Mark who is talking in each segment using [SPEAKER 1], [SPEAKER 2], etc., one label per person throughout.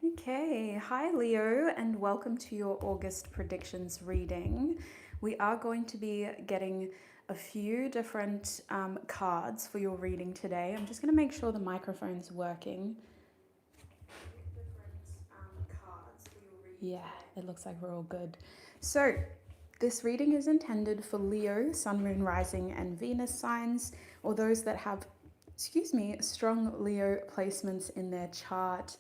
[SPEAKER 1] Okay, hi Leo, and welcome to your August predictions reading. We are going to be getting a few different cards for your reading today. I'm just going to make sure the microphone's working. Yeah, it looks like we're all good. So, this reading is intended for Leo, Sun, Moon, Rising, and Venus signs, or those that have, strong Leo placements in their chart.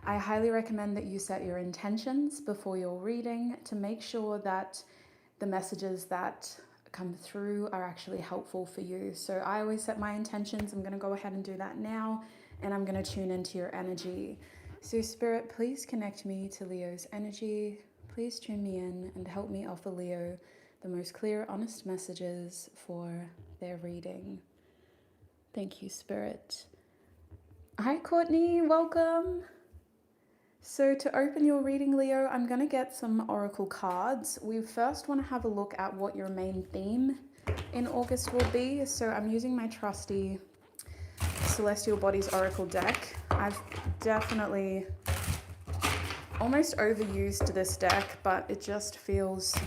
[SPEAKER 1] I highly recommend that you set your intentions before your reading to make sure that the messages that come through are actually helpful for you. So I always set my intentions. I'm going to go ahead and do that now, and I'm going to tune into your energy. So Spirit, please connect me to Leo's energy. Please tune me in and help me offer Leo the most clear, honest messages for their reading. Thank you, Spirit. Hi, Courtney. Welcome. So to open your reading, Leo, I'm going to get some oracle cards. We first want to have a look at what your main theme in August will be. So I'm using my trusty Celestial Bodies Oracle deck. I've definitely almost overused this deck, but it just feels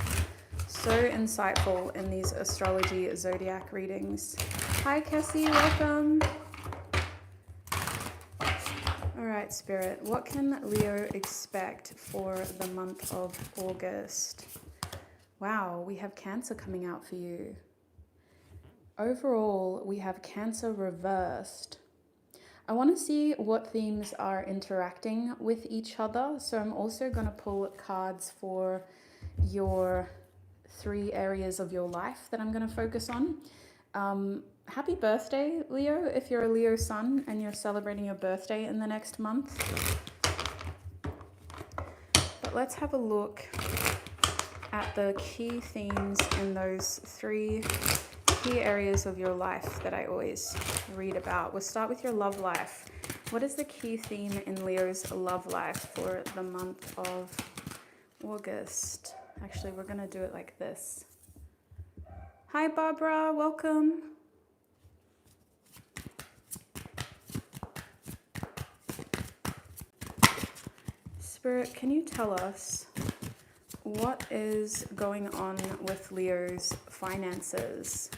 [SPEAKER 1] so insightful in these astrology zodiac readings. Hi, Cassie, welcome. All right, Spirit, what can Leo expect for the month of August? Wow, we have Cancer coming out for you. Overall, we have Cancer reversed. I want to see what themes are interacting with each other. So I'm also going to pull cards for your 3 areas of your life that I'm going to focus on. Happy birthday, Leo, if you're a Leo sun and you're celebrating your birthday in the next month. But let's have a look at the key themes in those 3 key areas of your life that I always read about. We'll start with your love life. What is the key theme in Leo's love life for the month of August? Actually, we're going to do it like this. Hi, Barbara. Welcome. Spirit, can you tell us what is going on with Leo's finances?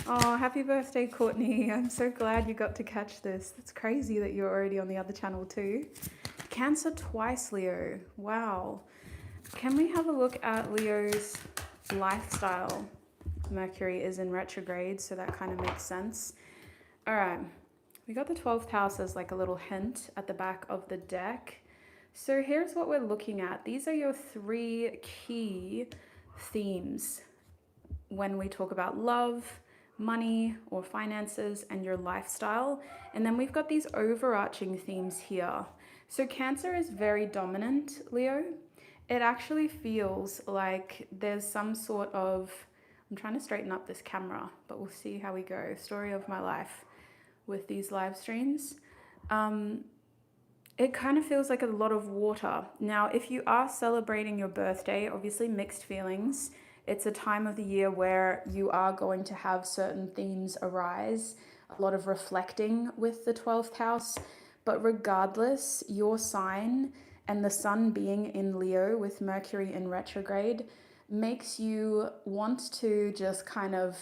[SPEAKER 1] Oh, happy birthday, Courtney. I'm so glad you got to catch this. It's crazy that you're already on the other channel too. Cancer twice, Leo. Wow. Can we have a look at Leo's lifestyle? Mercury is in retrograde, so that kind of makes sense. All right. We got the 12th house as like a little hint at the back of the deck. So here's what we're looking at. These are your 3 key themes when we talk about love, money or finances, and your lifestyle. And then we've got these overarching themes here. So Cancer is very dominant, Leo. It actually feels like there's some sort of, I'm trying to straighten up this camera, but we'll see how we go. Story of my life with these live streams. It kind of feels like a lot of water. Now, if you are celebrating your birthday, obviously mixed feelings. It's a time of the year where you are going to have certain themes arise, a lot of reflecting with the 12th house. But regardless, your sign and the sun being in Leo with Mercury in retrograde makes you want to just kind of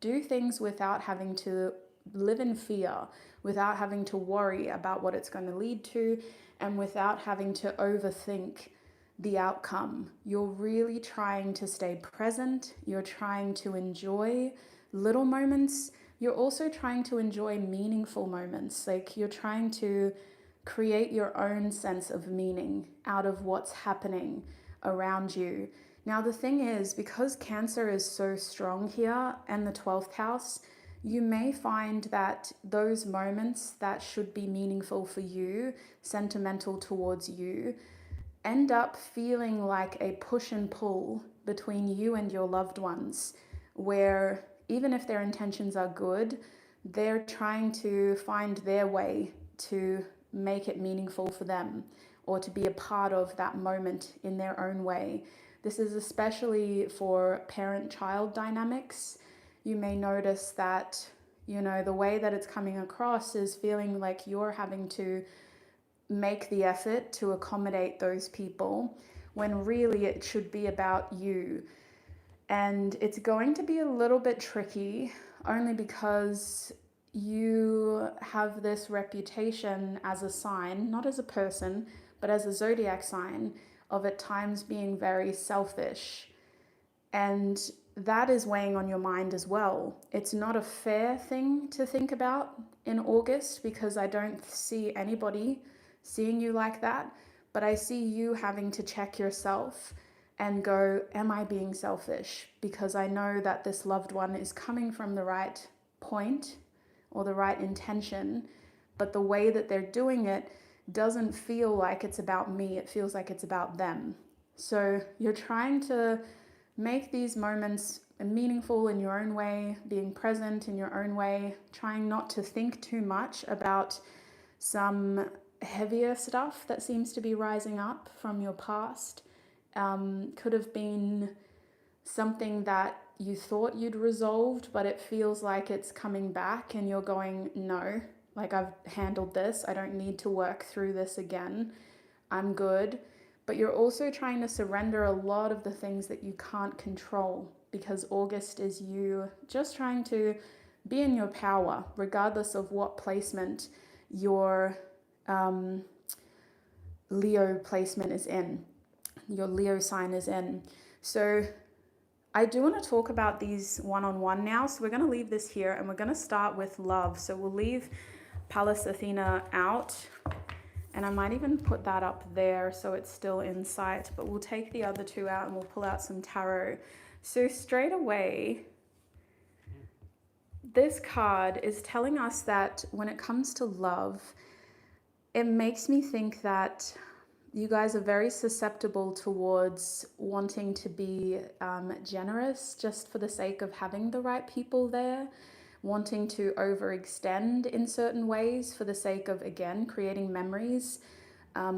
[SPEAKER 1] do things without having to live in fear, without having to worry about what it's going to lead to, and without having to overthink the outcome. You're really trying to stay present. You're trying to enjoy little moments. You're also trying to enjoy meaningful moments. Like you're trying to create your own sense of meaning out of what's happening around you. Now, the thing is, because Cancer is so strong here and the 12th house, you may find that those moments that should be meaningful for you, sentimental towards you, end up feeling like a push and pull between you and your loved ones, where even if their intentions are good, they're trying to find their way to make it meaningful for them or to be a part of that moment in their own way. This is especially for parent-child dynamics. You may notice that You know, the way that it's coming across is feeling like you're having to make the effort to accommodate those people when really it should be about you. And it's going to be a little bit tricky only because you have this reputation as a sign, not as a person, but as a zodiac sign, of at times being very selfish. And that is weighing on your mind as well. It's not a fair thing to think about in August because I don't see anybody seeing you like that, but I see you having to check yourself and go, am I being selfish? Because I know that this loved one is coming from the right point or the right intention, but the way that they're doing it doesn't feel like it's about me. It feels like it's about them. So you're trying to make these moments meaningful in your own way, being present in your own way, trying not to think too much about some heavier stuff that seems to be rising up from your past. Could have been something that you thought you'd resolved, but it feels like it's coming back and you're going, no, like I've handled this. I don't need to work through this again. I'm good. But you're also trying to surrender a lot of the things that you can't control because August is you just trying to be in your power, regardless of what placement your Leo placement is in, your Leo sign is in. So I do want to talk about these one-on-one now. So we're going to leave this here and we're going to start with love. So we'll leave Pallas Athena out. And I might even put that up there so it's still in sight, but we'll take the other two out and we'll pull out some tarot. So straight away, this card is telling us that when it comes to love, it makes me think that you guys are very susceptible towards wanting to be generous just for the sake of having the right people there, wanting to overextend in certain ways for the sake of, again, creating memories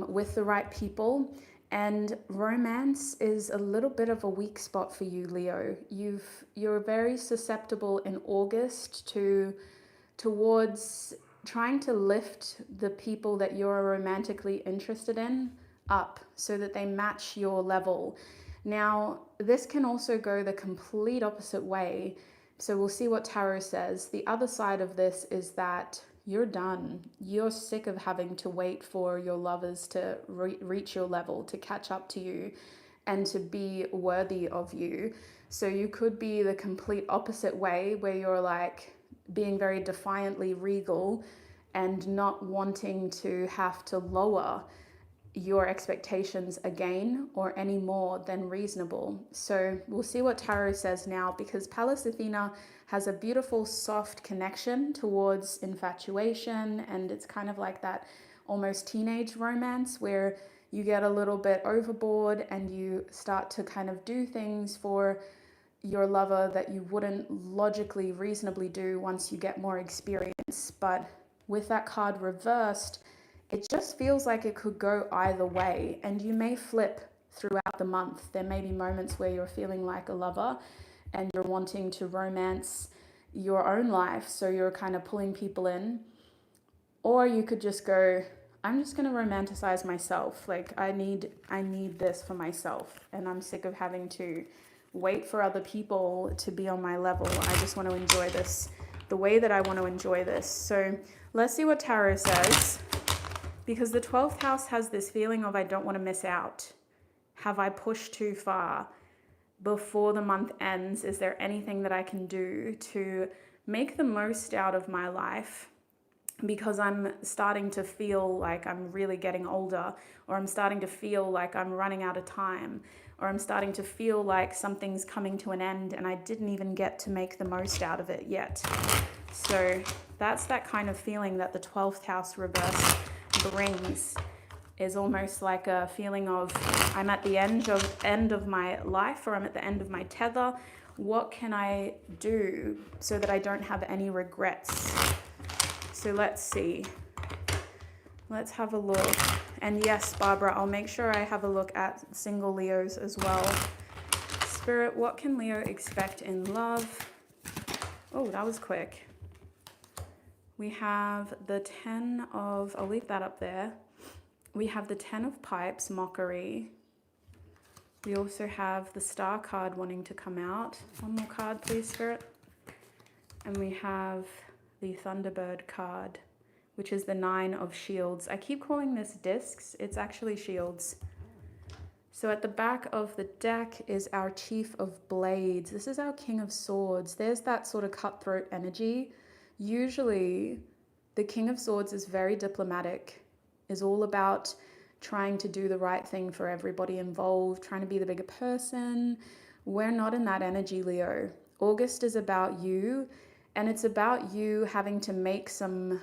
[SPEAKER 1] with the right people. And romance is a little bit of a weak spot for you, Leo. You're very susceptible in August towards trying to lift the people that you're romantically interested in up so that they match your level. Now, this can also go the complete opposite way. So we'll see what tarot says. The other side of this is that you're done. You're sick of having to wait for your lovers to reach your level, to catch up to you and to be worthy of you. So you could be the complete opposite way where you're like being very defiantly regal and not wanting to have to lower your expectations again or any more than reasonable. So we'll see what tarot says now, because Pallas Athena has a beautiful soft connection towards infatuation, and it's kind of like that almost teenage romance where you get a little bit overboard and you start to kind of do things for your lover that you wouldn't logically reasonably do once you get more experience. But with that card reversed, it just feels like it could go either way, and you may flip throughout the month. There may be moments where you're feeling like a lover and you're wanting to romance your own life, so you're kind of pulling people in. Or you could just go, I'm just going to romanticize myself. Like I need this for myself, and I'm sick of having to wait for other people to be on my level. I just want to enjoy this the way that I want to enjoy this. So let's see what tarot says. Because the 12th house has this feeling of I don't want to miss out. Have I pushed too far? Before the month ends, is there anything that I can do to make the most out of my life? Because I'm starting to feel like I'm really getting older, or I'm starting to feel like I'm running out of time, or I'm starting to feel like something's coming to an end and I didn't even get to make the most out of it yet. So that's that kind of feeling that the 12th house reverse brings, is almost like a feeling of I'm at the end of my life, or I'm at the end of my tether. What can I do so that I don't have any regrets? So let's see. Let's have a look. And yes, Barbara, I'll make sure I have a look at single Leos as well. Spirit, what can Leo expect in love? Oh, that was quick. We have the 10 of, I'll leave that up there. We have the 10 of Pipes, Mockery. We also have the Star card wanting to come out. One more card, please, Spirit. And we have the Thunderbird card, which is the 9 of Shields. I keep calling this discs. It's actually shields. So at the back of the deck is our Chief of Blades. This is our King of Swords. There's that sort of cutthroat energy. Usually, the King of Swords is very diplomatic, is all about trying to do the right thing for everybody involved, trying to be the bigger person. We're not in that energy, Leo. August is about you, and it's about you having to make some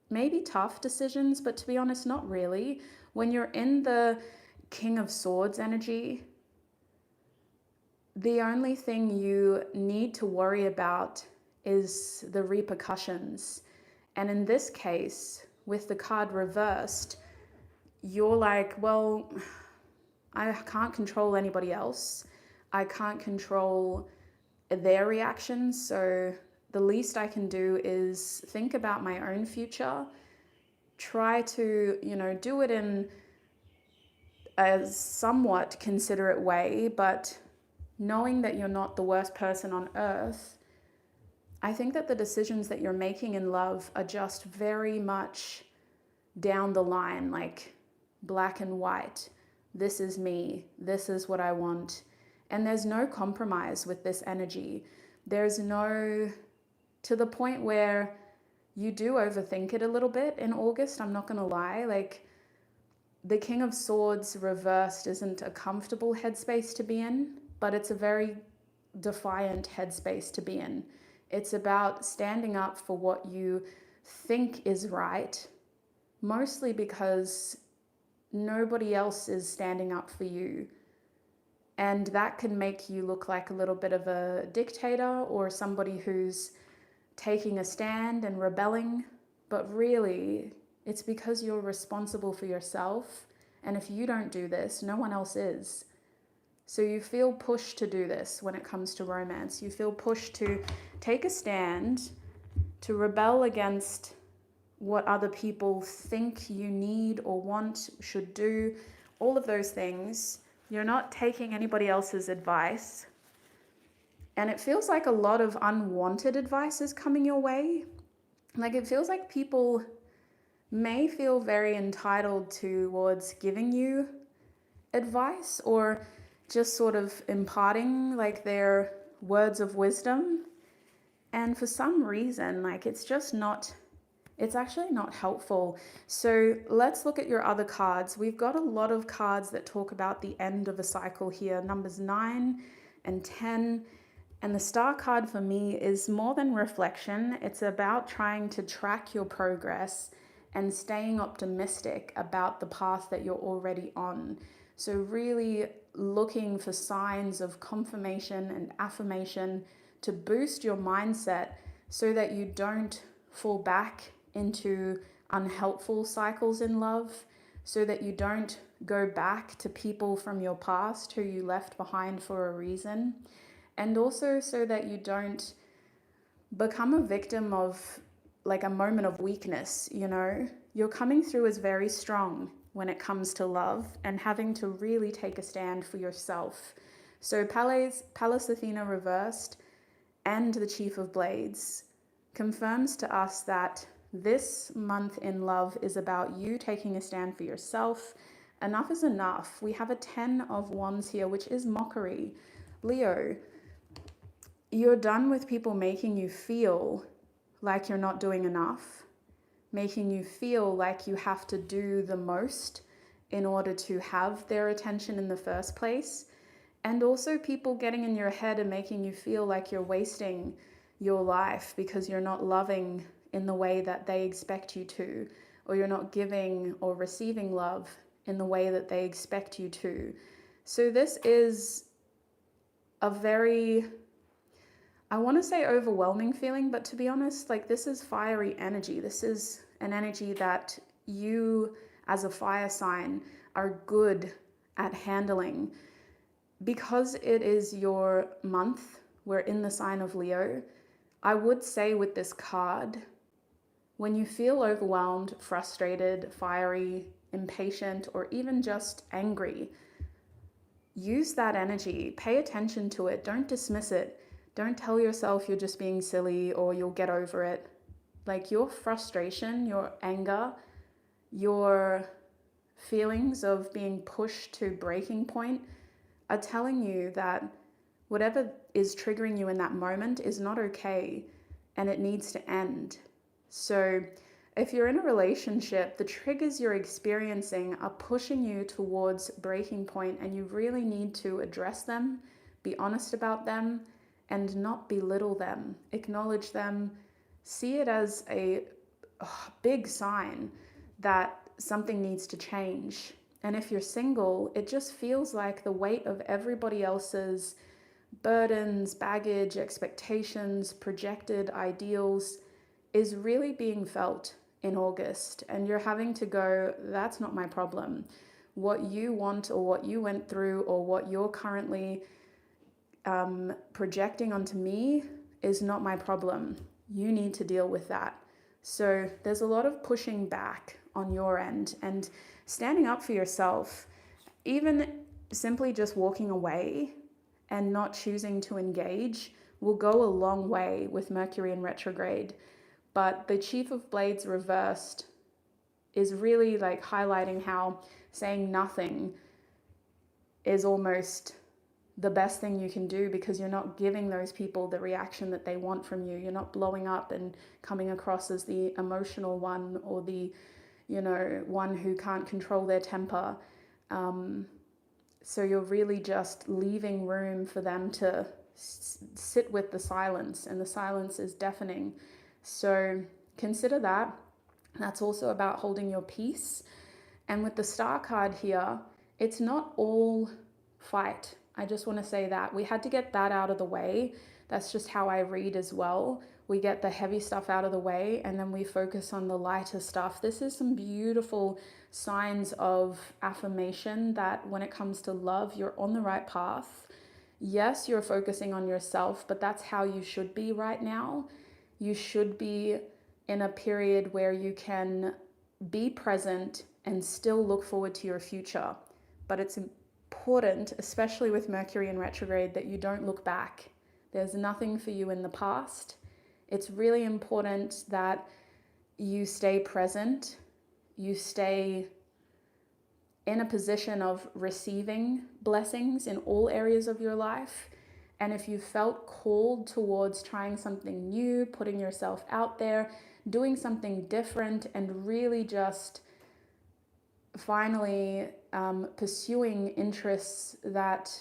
[SPEAKER 1] maybe tough decisions, but to be honest, not really. When you're in the King of Swords energy, the only thing you need to worry about is the repercussions. And in this case, with the card reversed, you're like, well, I can't control anybody else. I can't control their reactions. So the least I can do is think about my own future, try to, do it in a somewhat considerate way, but knowing that you're not the worst person on earth, I think that the decisions that you're making in love are just very much down the line, like black and white. This is me. This is what I want. And there's no compromise with this energy. There's no, to the point where you do overthink it a little bit in August, I'm not going to lie. Like, the King of Swords reversed isn't a comfortable headspace to be in, but it's a very defiant headspace to be in. It's about standing up for what you think is right, mostly because nobody else is standing up for you. And that can make you look like a little bit of a dictator or somebody who's taking a stand and rebelling. But really, it's because you're responsible for yourself. And if you don't do this, no one else is. So you feel pushed to do this when it comes to romance. You feel pushed to take a stand, to rebel against what other people think you need or want, should do, all of those things. You're not taking anybody else's advice. And it feels like a lot of unwanted advice is coming your way. Like, it feels like people may feel very entitled towards giving you advice or just sort of imparting like their words of wisdom. And for some reason, like, it's actually not helpful. So let's look at your other cards. We've got a lot of cards that talk about the end of a cycle here. Numbers 9 and 10. And the Star card for me is more than reflection. It's about trying to track your progress and staying optimistic about the path that you're already on. So really looking for signs of confirmation and affirmation to boost your mindset so that you don't fall back into unhelpful cycles in love, so that you don't go back to people from your past who you left behind for a reason, and also so that you don't become a victim of like a moment of weakness. You're coming through as very strong when it comes to love and having to really take a stand for yourself. So Pallas Athena reversed and the Chief of Blades confirms to us that this month in love is about you taking a stand for yourself. Enough is enough. We have a 10 of Wands here, which is mockery. Leo, you're done with people making you feel like you're not doing enough, making you feel like you have to do the most in order to have their attention in the first place. And also people getting in your head and making you feel like you're wasting your life because you're not loving in the way that they expect you to, or you're not giving or receiving love in the way that they expect you to. So this is a very, I want to say overwhelming feeling, but to be honest, like, this is fiery energy. This is an energy that you as a fire sign are good at handling. Because it is your month, we're in the sign of Leo, I would say with this card, When you feel overwhelmed, frustrated, fiery, impatient, or even just angry, use that energy. Pay attention to it. Don't dismiss it. Don't tell yourself you're just being silly or you'll get over it. Like, your frustration, your anger, your feelings of being pushed to breaking point are telling you that whatever is triggering you in that moment is not okay and it needs to end. So if you're in a relationship, the triggers you're experiencing are pushing you towards breaking point, and you really need to address them, be honest about them, and not belittle them. Acknowledge them. See it as a big sign that something needs to change. And if you're single, it just feels like the weight of everybody else's burdens, baggage, expectations, projected ideals is really being felt in August. And you're having to go, that's not my problem. What you want or what you went through or what you're currently projecting onto me is not my problem. You need to deal with that. So there's a lot of pushing back on your end and standing up for yourself. Even simply just walking away and not choosing to engage will go a long way with Mercury in retrograde. But the Chief of Blades reversed is really like highlighting how saying nothing is almost the best thing you can do, because you're not giving those people the reaction that they want from you. You're not blowing up and coming across as the emotional one or the, one who can't control their temper. So you're really just leaving room for them to sit with the silence, and the silence is deafening. So consider that. That's also about holding your peace. And with the Star card here, it's not all fight. I just want to say that we had to get that out of the way. That's just how I read as well. We get the heavy stuff out of the way and then we focus on the lighter stuff. This is some beautiful signs of affirmation that when it comes to love, you're on the right path. Yes, you're focusing on yourself, but that's how you should be right now. You should be in a period where you can be present and still look forward to your future. But it's important, especially with Mercury in retrograde, that you don't look back. There's nothing for you in the past. It's really important that you stay present, you stay in a position of receiving blessings in all areas of your life. And if you felt called towards trying something new, putting yourself out there, doing something different, and really just finally pursuing interests that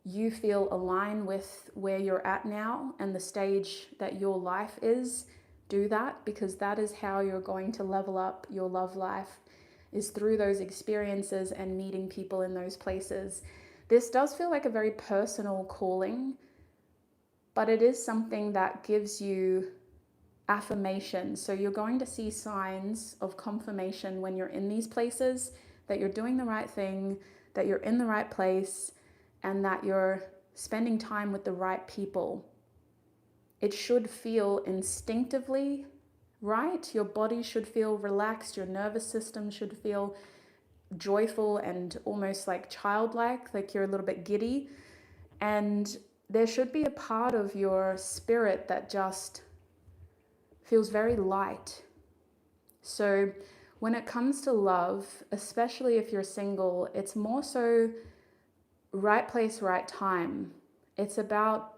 [SPEAKER 1] you feel align with where you're at now and the stage that your life is, do that, because that is how you're going to level up your love life, is through those experiences and meeting people in those places. This does feel like a very personal calling, but it is something that gives you affirmation. So you're going to see signs of confirmation when you're in these places, that you're doing the right thing, that you're in the right place, and that you're spending time with the right people. It should feel instinctively right. Your body should feel relaxed. Your nervous system should feel joyful and almost like childlike, like you're a little bit giddy. And there should be a part of your spirit that just feels very light. So when it comes to love, especially if you're single, it's more so right place, right time. It's about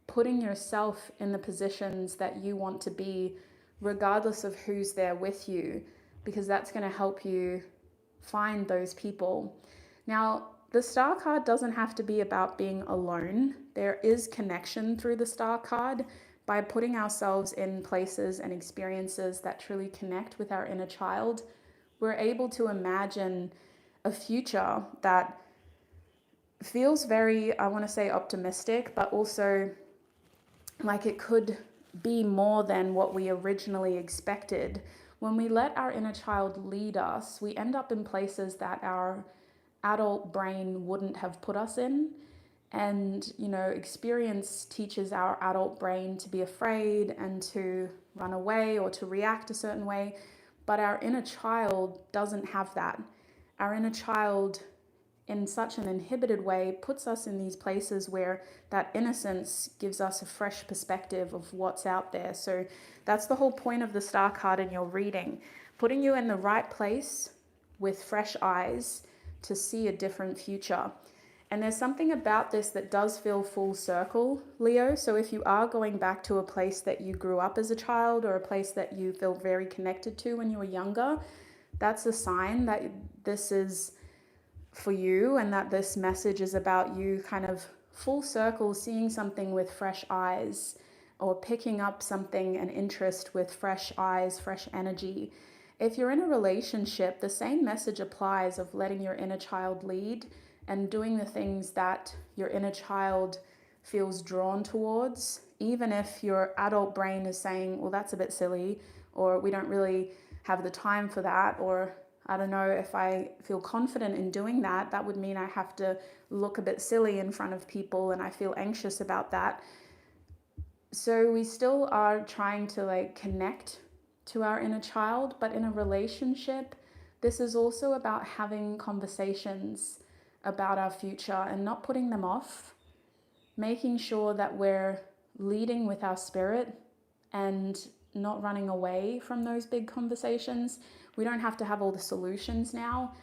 [SPEAKER 1] putting yourself in the positions that you want to be, regardless of who's there with you, because that's going to help you find those people. Now, the Star card doesn't have to be about being alone. There is connection through the Star card. By putting ourselves in places and experiences that truly connect with our inner child, we're able to imagine a future that feels very, I want to say optimistic, but also like it could be more than what we originally expected. When we let our inner child lead us, we end up in places that our adult brain wouldn't have put us in. And, you know, experience teaches our adult brain to be afraid and to run away or to react a certain way. But our inner child doesn't have that. Our inner child, in such an inhibited way, puts us in these places where that innocence gives us a fresh perspective of what's out there. So that's the whole point of the star card in your reading, putting you in the right place with fresh eyes to see a different future. And there's something about this that does feel full circle, Leo. So if you are going back to a place that you grew up as a child or a place that you feel very connected to when you were younger, that's a sign that this is for you and that this message is about you kind of full circle, seeing something with fresh eyes or picking up something, an interest with fresh eyes, fresh energy. If you're in a relationship, the same message applies of letting your inner child lead and doing the things that your inner child feels drawn towards, even if your adult brain is saying, well, that's a bit silly, or we don't really have the time for that, or I don't know, if I feel confident in doing that, that would mean I have to look a bit silly in front of people and I feel anxious about that. So we still are trying to like connect to our inner child, but in a relationship, this is also about having conversations about our future and not putting them off, making sure that we're leading with our spirit and not running away from those big conversations. We don't have to have all the solutions now,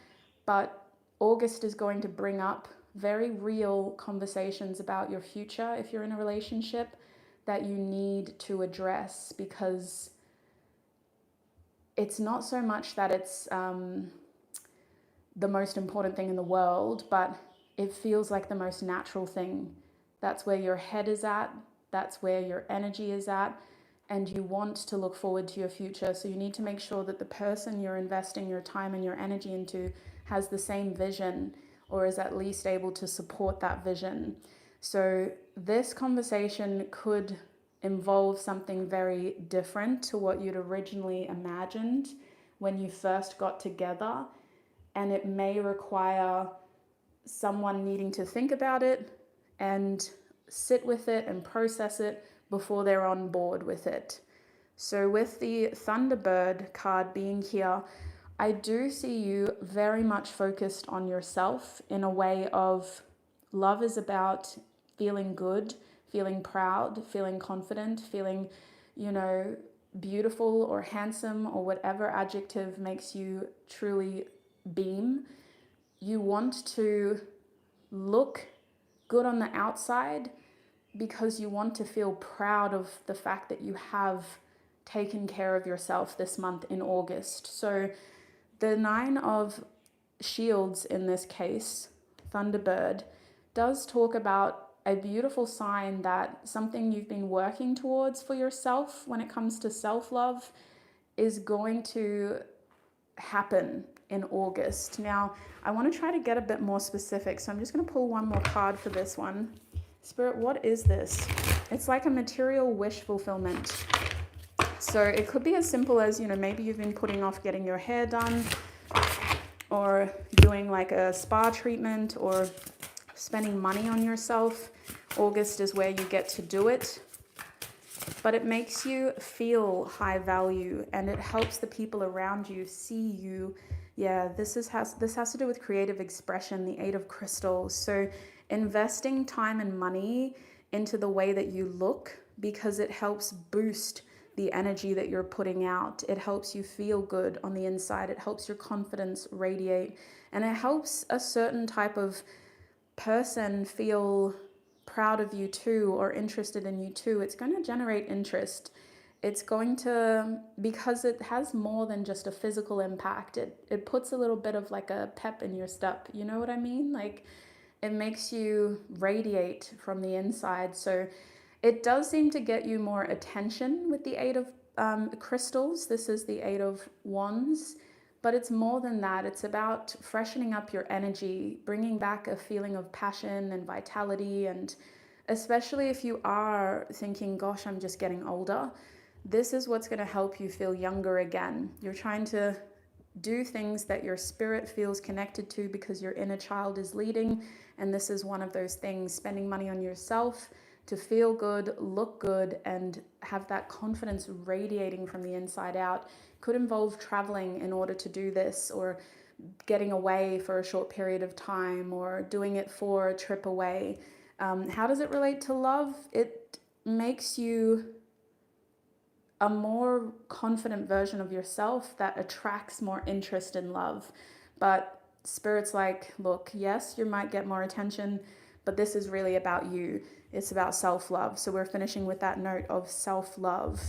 [SPEAKER 1] but August is going to bring up very real conversations about your future if you're in a relationship that you need to address, because it's not so much that it's the most important thing in the world, but it feels like the most natural thing. That's where your head is at, that's where your energy is at, and you want to look forward to your future. So you need to make sure that the person you're investing your time and your energy into has the same vision, or is at least able to support that vision. So this conversation could involve something very different to what you'd originally imagined when you first got together. And it may require someone needing to think about it and sit with it and process it before they're on board with it. So with the Thunderbird card being here, I do see you very much focused on yourself in a way of love is about feeling good, feeling proud, feeling confident, feeling, you know, beautiful or handsome or whatever adjective makes you truly beam. You want to look good on the outside because you want to feel proud of the fact that you have taken care of yourself this month in August. So the 9 of Shields in this case, Thunderbird, does talk about a beautiful sign that something you've been working towards for yourself when it comes to self-love is going to happen in August. Now, I want to try to get a bit more specific, so I'm just going to pull one more card for this one. Spirit, what is this? It's like a material wish fulfillment. So it could be as simple as, you know, maybe you've been putting off getting your hair done or doing like a spa treatment or spending money on yourself. August is where you get to do it. But it makes you feel high value and it helps the people around you see you. Yeah, this has to do with creative expression, the 8 of crystals. So investing time and money into the way that you look, because it helps boost the energy that you're putting out. It helps you feel good on the inside. It helps your confidence radiate. And it helps a certain type of person feel proud of you too, or interested in you too. It's going to generate interest. It's going to, because it has more than just a physical impact, it puts a little bit of like a pep in your step. You know what I mean? Like it makes you radiate from the inside. So it does seem to get you more attention with the 8 of crystals. This is the 8 of wands. But it's more than that. It's about freshening up your energy, bringing back a feeling of passion and vitality. And especially if you are thinking, gosh, I'm just getting older, this is what's going to help you feel younger again. You're trying to do things that your spirit feels connected to because your inner child is leading. And this is one of those things, spending money on yourself to feel good, look good, and have that confidence radiating from the inside out. Could involve traveling in order to do this, or getting away for a short period of time, or doing it for a trip away. How does it relate to love? It makes you a more confident version of yourself that attracts more interest in love. But Spirit's like, look, yes, you might get more attention, but this is really about you. It's about self-love. So we're finishing with that note of self-love.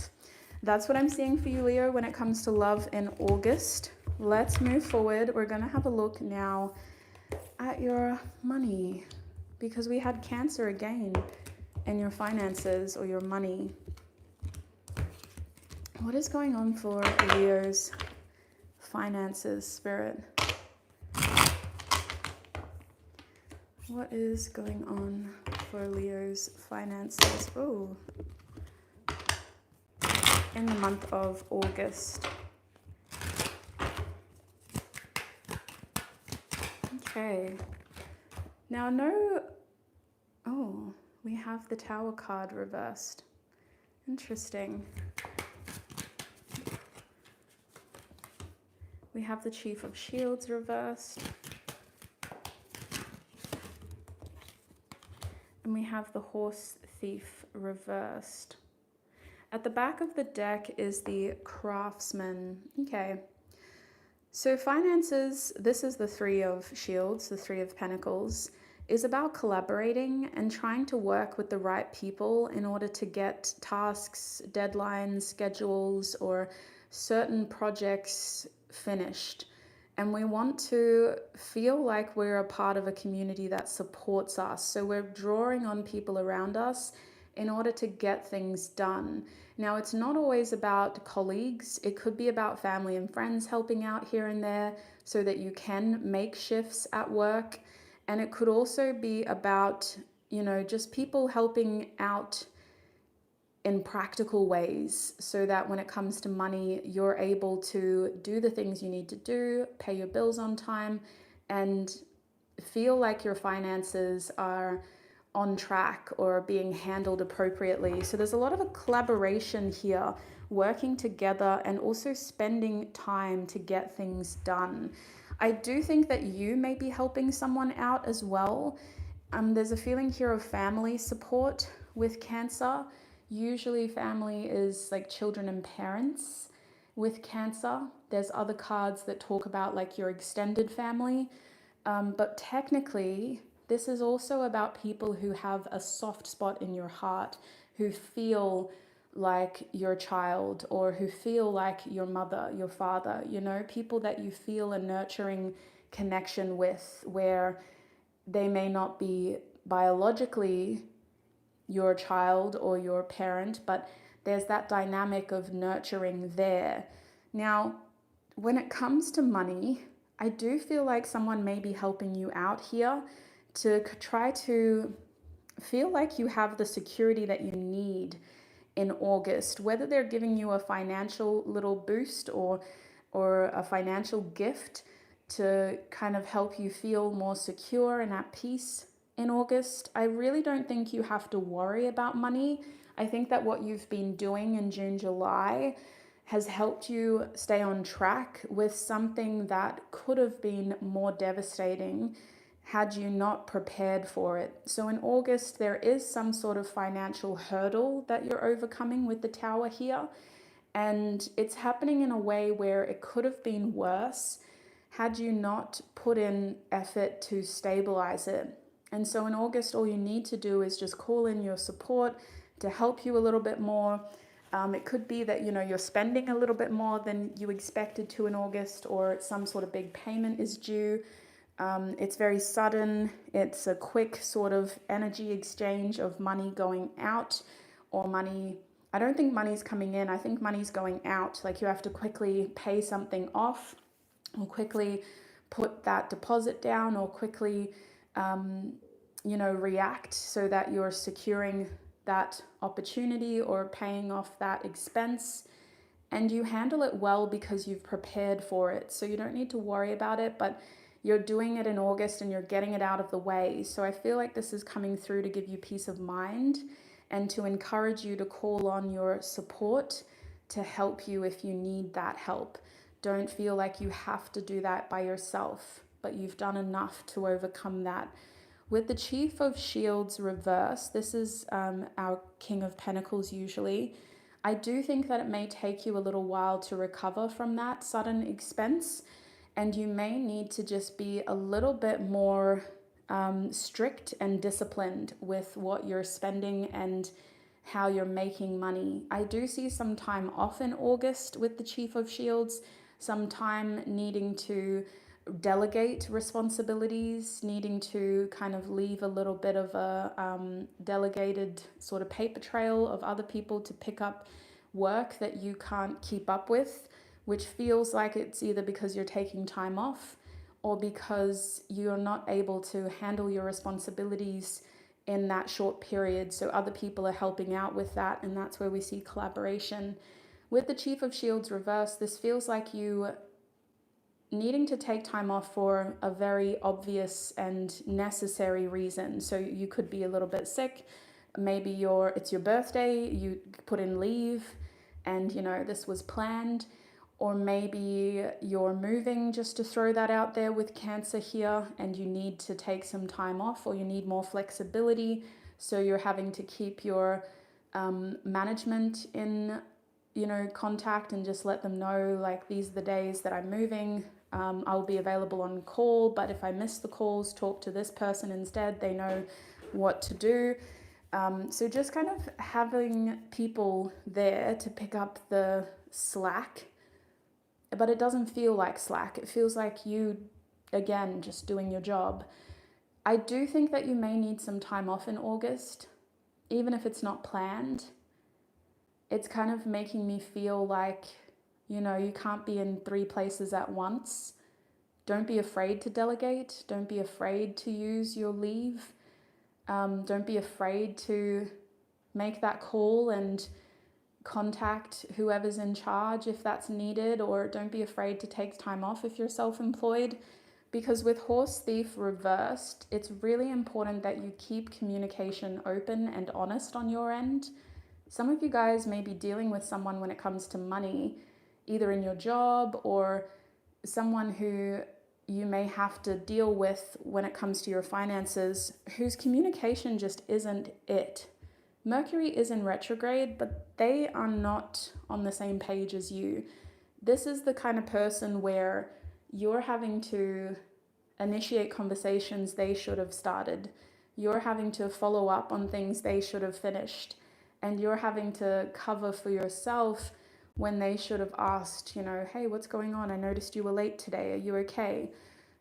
[SPEAKER 1] That's what I'm seeing for you, Leo, when it comes to love in August. Let's move forward. We're going to have a look now at your money, because we had Cancer again, and your finances or your money. What is going on for Leo's finances, Spirit? What is going on for Leo's finances? Oh, in the month of August. Okay. Now, oh, we have the Tower card reversed. Interesting. We have the Chief of Shields reversed. And we have the Horse Thief reversed. At the back of the deck is the Craftsman. Okay. So finances, this is the Three of Shields, the Three of Pentacles, is about collaborating and trying to work with the right people in order to get tasks, deadlines, schedules, or certain projects finished. And we want to feel like we're a part of a community that supports us. So we're drawing on people around us in order to get things done. Now, it's not always about colleagues. It could be about family and friends helping out here and there so that you can make shifts at work. And it could also be about, just people helping out in practical ways so that when it comes to money, you're able to do the things you need to do, pay your bills on time, and feel like your finances are on track or being handled appropriately. So there's a lot of a collaboration here, working together and also spending time to get things done. I do think that you may be helping someone out as well. There's a feeling here of family support with Cancer. Usually family is like children and parents with Cancer. There's other cards that talk about like your extended family. But technically, this is also about people who have a soft spot in your heart, who feel like your child, or who feel like your mother, your father, people that you feel a nurturing connection with, where they may not be biologically your child or your parent, but there's that dynamic of nurturing there. Now, when it comes to money, I do feel like someone may be helping you out here to try to feel like you have the security that you need in August, whether they're giving you a financial little boost or a financial gift to kind of help you feel more secure and at peace in August. I really don't think you have to worry about money. I think that what you've been doing in June, July has helped you stay on track with something that could have been more devastating had you not prepared for it. So in August, there is some sort of financial hurdle that you're overcoming with the Tower here. And it's happening in a way where it could have been worse had you not put in effort to stabilize it. And so in August, all you need to do is just call in your support to help you a little bit more. It could be that, you're spending a little bit more than you expected to in August, or some sort of big payment is due. It's very sudden. It's a quick sort of energy exchange of money going out or money. I don't think money's coming in. I think money's going out. Like you have to quickly pay something off, or quickly put that deposit down, or quickly, react so that you're securing that opportunity or paying off that expense. and you handle it well because you've prepared for it. So you don't need to worry about it, but you're doing it in August and you're getting it out of the way. So I feel like this is coming through to give you peace of mind and to encourage you to call on your support to help you if you need that help. Don't feel like you have to do that by yourself, but you've done enough to overcome that. With the Chief of Shields reverse, this is our King of Pentacles usually. I do think that it may take you a little while to recover from that sudden expense, and you may need to just be a little bit more strict and disciplined with what you're spending and how you're making money. I do see some time off in August with the Chief of Shields, some time needing to delegate responsibilities, needing to kind of leave a little bit of a delegated sort of paper trail of other people to pick up work that you can't keep up with, which feels like it's either because you're taking time off or because you're not able to handle your responsibilities in that short period. So other people are helping out with that, and that's where we see collaboration. With the Chief of Shields reverse, this feels like you needing to take time off for a very obvious and necessary reason. So you could be a little bit sick, maybe it's your birthday, you put in leave and this was planned, or maybe you're moving, just to throw that out there with Cancer here, and you need to take some time off, or you need more flexibility, so you're having to keep your management in contact and just let them know, like, these are the days that I'm moving. I'll be available on call, but if I miss the calls, talk to this person instead. They know what to do. So just kind of having people there to pick up the slack, but it doesn't feel like slack. It feels like you, again, just doing your job. I do think that you may need some time off in August, even if it's not planned. It's kind of making me feel like, you can't be in 3 places at once. Don't be afraid to delegate. Don't be afraid to use your leave. Don't be afraid to make that call and contact whoever's in charge if that's needed, or don't be afraid to take time off if you're self-employed. Because with Horse Thief reversed, it's really important that you keep communication open and honest on your end. Some of you guys may be dealing with someone when it comes to money, either in your job or someone who you may have to deal with when it comes to your finances, whose communication just isn't it. Mercury is in retrograde, but they are not on the same page as you. This is the kind of person where you're having to initiate conversations they should have started. You're having to follow up on things they should have finished. And you're having to cover for yourself when they should have asked, hey, what's going on? I noticed you were late today. Are you okay?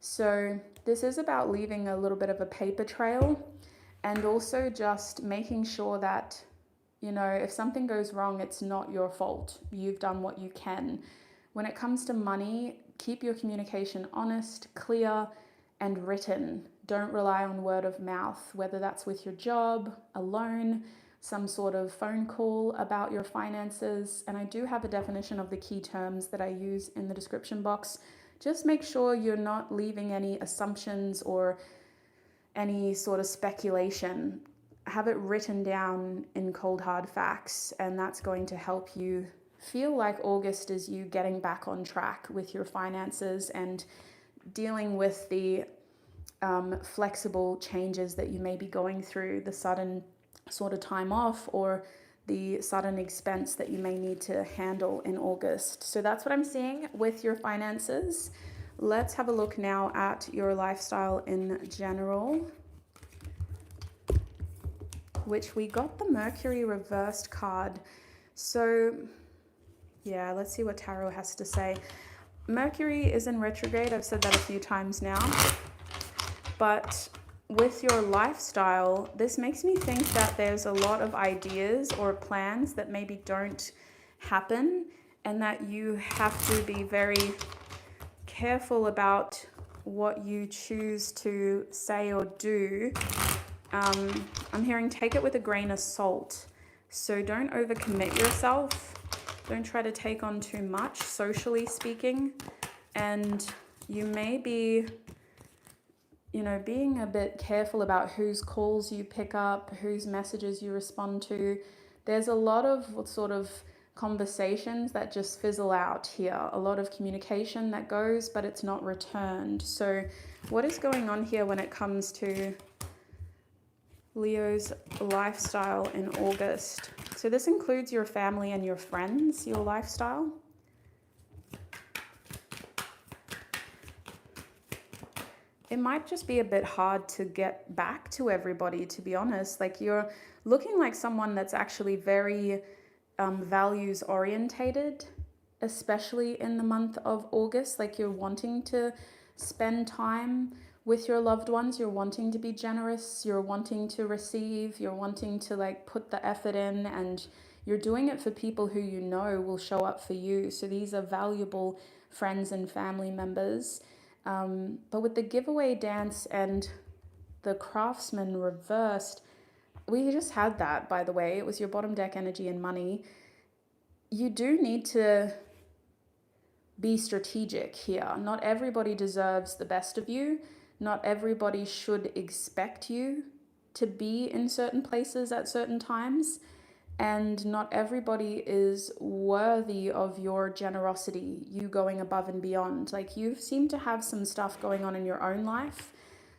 [SPEAKER 1] So this is about leaving a little bit of a paper trail, and also just making sure that, if something goes wrong, it's not your fault. You've done what you can. When it comes to money, keep your communication honest, clear, and written. Don't rely on word of mouth, whether that's with your job, a loan, some sort of phone call about your finances. And I do have a definition of the key terms that I use in the description box. Just make sure you're not leaving any assumptions or any sort of speculation. Have it written down in cold hard facts, and that's going to help you feel like August is you getting back on track with your finances and dealing with the flexible changes that you may be going through, the sudden sort of time off or the sudden expense that you may need to handle in August. So that's what I'm seeing with your finances. Let's have a look now at your lifestyle in general, which we got the Mercury reversed card. So yeah, let's see what Tarot has to say. Mercury is in retrograde. I've said that a few times now. But with your lifestyle, this makes me think that there's a lot of ideas or plans that maybe don't happen, and that you have to be very careful about what you choose to say or do. I'm hearing take it with a grain of salt. So don't overcommit yourself. Don't try to take on too much, socially speaking. And you may be, you know, being a bit careful about whose calls you pick up, whose messages you respond to. There's a lot of sort of conversations that just fizzle out here. A lot of communication that goes, but it's not returned. So what is going on here when it comes to Leo's lifestyle in August? So this includes your family and your friends, your lifestyle. It might just be a bit hard to get back to everybody, to be honest. Like, you're looking like someone that's actually very values orientated, especially in the month of August. Like, you're wanting to spend time with your loved ones, you're wanting to be generous, you're wanting to receive, you're wanting to like put the effort in, and you're doing it for people who you know will show up for you. So these are valuable friends and family members. But with the giveaway dance and the craftsman reversed, we just had that, by the way. It was your bottom deck energy and money. You do need to be strategic here. Not everybody deserves the best of you. Not everybody should expect you to be in certain places at certain times. And not everybody is worthy of your generosity, you going above and beyond. Like, you seem to have some stuff going on in your own life.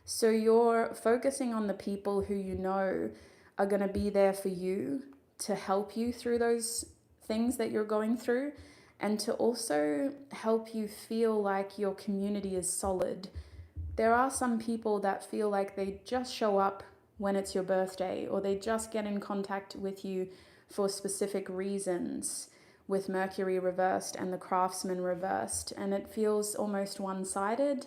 [SPEAKER 1] So you're focusing on the people who you know are going to be there for you to help you through those things that you're going through, and to also help you feel like your community is solid. There are some people that feel like they just show up when it's your birthday, or they just get in contact with you for specific reasons, with Mercury reversed and the craftsman reversed, and it feels almost one-sided,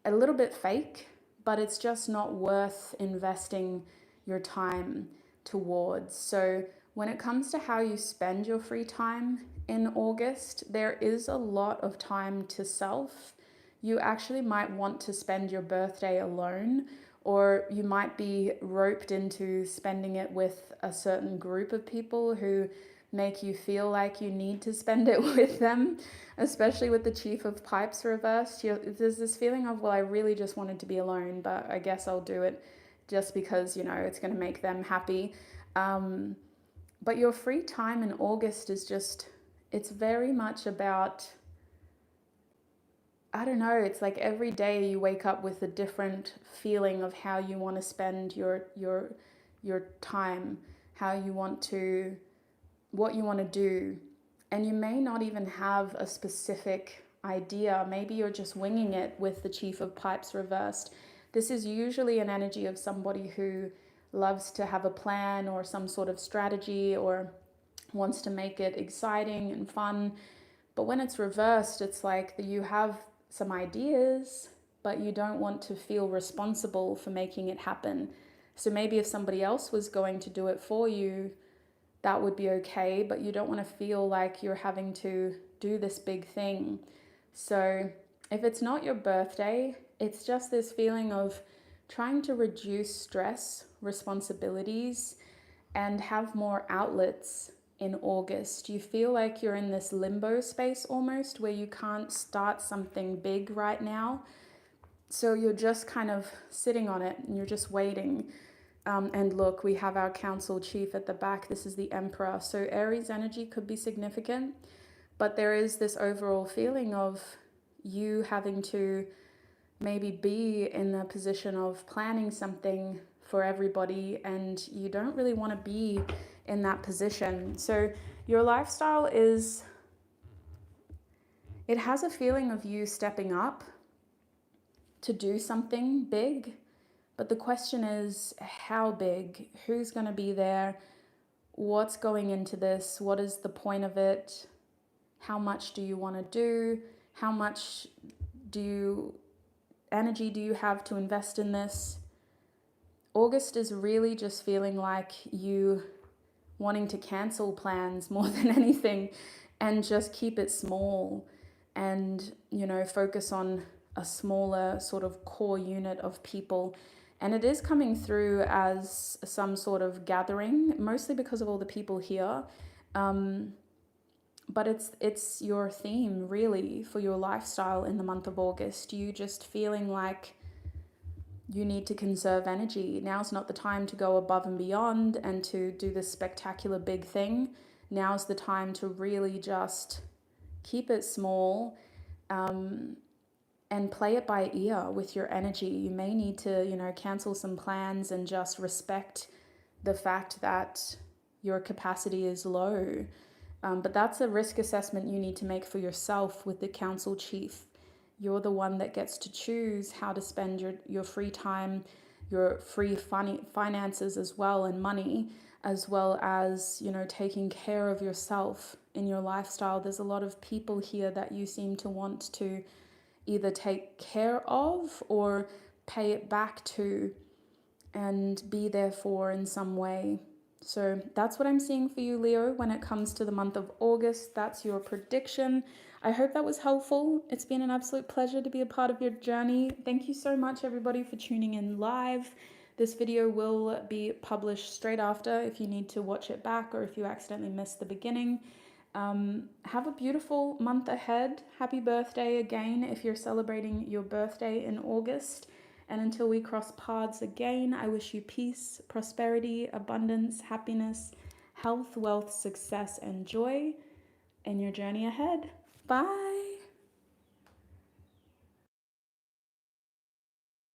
[SPEAKER 1] a little bit fake, but it's just not worth investing your time towards. So when it comes to how you spend your free time in August, there is a lot of time to self. You actually might want to spend your birthday alone, or you might be roped into spending it with a certain group of people who make you feel like you need to spend it with them, especially with the Chief of Pipes reversed. There's this feeling of, well, I really just wanted to be alone, but I guess I'll do it just because, you know, it's going to make them happy. But your free time in August is just, it's very much about, I don't know, it's like every day you wake up with a different feeling of how you want to spend your time, how you want to, what you want to do. And you may not even have a specific idea. Maybe you're just winging it with the Chief of Pipes reversed. This is usually an energy of somebody who loves to have a plan or some sort of strategy, or wants to make it exciting and fun. But when it's reversed, it's like you have some ideas, but you don't want to feel responsible for making it happen. So maybe if somebody else was going to do it for you, that would be okay, but you don't want to feel like you're having to do this big thing. So if it's not your birthday, it's just this feeling of trying to reduce stress, responsibilities, and have more outlets in August. You feel like you're in this limbo space almost, where you can't start something big right now. So you're just kind of sitting on it and you're just waiting. And look, we have our council chief at the back. This is the Emperor. So Aries energy could be significant, but there is this overall feeling of you having to maybe be in the position of planning something for everybody, and you don't really want to be in that position. So your lifestyle is, it has a feeling of you stepping up to do something big. But the question is, how big? Who's going to be there? What's going into this? What is the point of it? How much do you want to do? How much energy do you have to invest in this? August is really just feeling like you wanting to cancel plans more than anything, and just keep it small, and, you know, focus on a smaller sort of core unit of people. And it is coming through as some sort of gathering, mostly because of all the people here. but it's your theme really for your lifestyle in the month of August. You just feeling like you need to conserve energy. Now's not the time to go above and beyond and to do this spectacular big thing. Now's the time to really just keep it small, and play it by ear with your energy. You may need to, cancel some plans and just respect the fact that your capacity is low. But that's a risk assessment you need to make for yourself with the council chief. You're the one that gets to choose how to spend your free time, your free finances as well, and money, as well as, taking care of yourself in your lifestyle. There's a lot of people here that you seem to want to either take care of or pay it back to and be there for in some way. So that's what I'm seeing for you, Leo, when it comes to the month of August. That's your prediction. I hope that was helpful. It's been an absolute pleasure to be a part of your journey. Thank you so much, everybody, for tuning in live. This video will be published straight after if you need to watch it back or if you accidentally missed the beginning. Have a beautiful month ahead. Happy birthday again if you're celebrating your birthday in August. And until we cross paths again, I wish you peace, prosperity, abundance, happiness, health, wealth, success, and joy in your journey ahead. Bye.